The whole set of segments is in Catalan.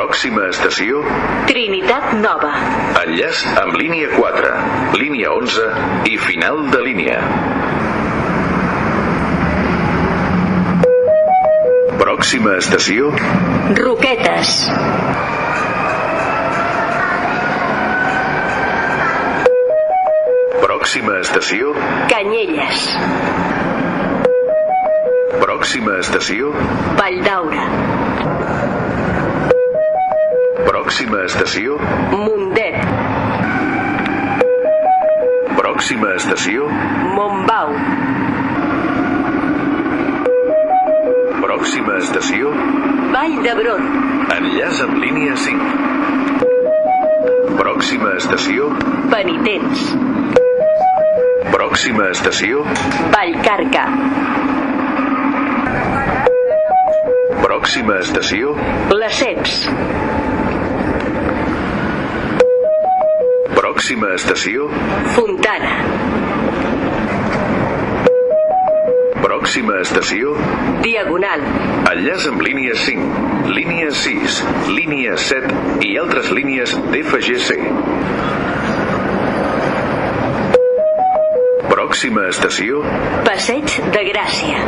Pròxima estació Trinitat Nova. Enllaç amb línia 4, línia 11 i final de línia. Pròxima estació Roquetes. Pròxima estació Canyelles. Pròxima estació Valldaura. Pròxima estació Mundet. Pròxima estació Montbau. Pròxima estació Vall d'Hebron. Enllaç amb línia 5. Pròxima estació Penitents. Pròxima estació Vallcarca. Pròxima estació Lesseps. Pròxima estació Fontana. Pròxima estació Diagonal. enllaç amb línia 5, línia 6, línia 7 i altres línies d'FGC. Pròxima estació Passeig de Gràcia.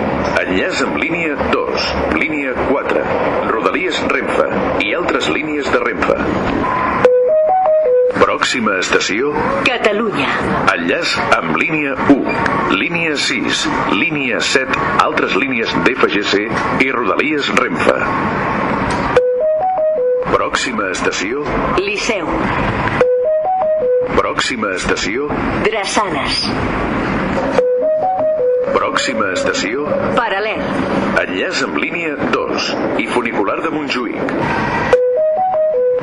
enllaç amb línia 2, línia 4, Rodalies Renfe i altres línies de Renfe. Pròxima estació Catalunya. enllaç amb línia 1, línia 6, línia 7, altres línies d'FGC i Rodalies Renfe. Pròxima estació Liceu. Pròxima estació Drassanes. Pròxima estació Paral·lel. enllaç amb línia 2 i funicular de Montjuïc.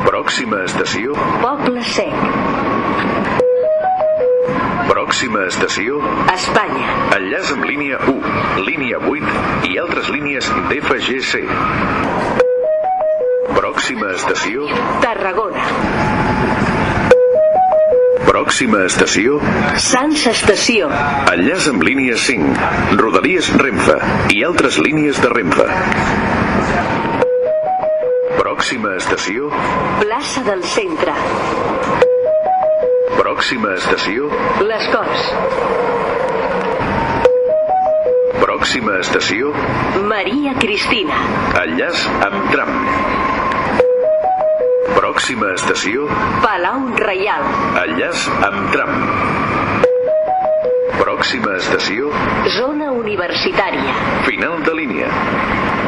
Pròxima estació Poble Sec. Pròxima estació Espanya. enllaç amb línia 1, línia 8 i altres línies d'FGC. Pròxima estació Tarragona. Pròxima estació Sants Estació. enllaç amb línia 5, Rodalies Renfe i altres línies de Renfe. Pròxima estació Plaça del Centre. Pròxima estació Les Corts. Pròxima estació Maria Cristina. enllaç amb tram. Pròxima estació Palau Reial. enllaç amb tram. Pròxima estació Zona universitària. final de línia.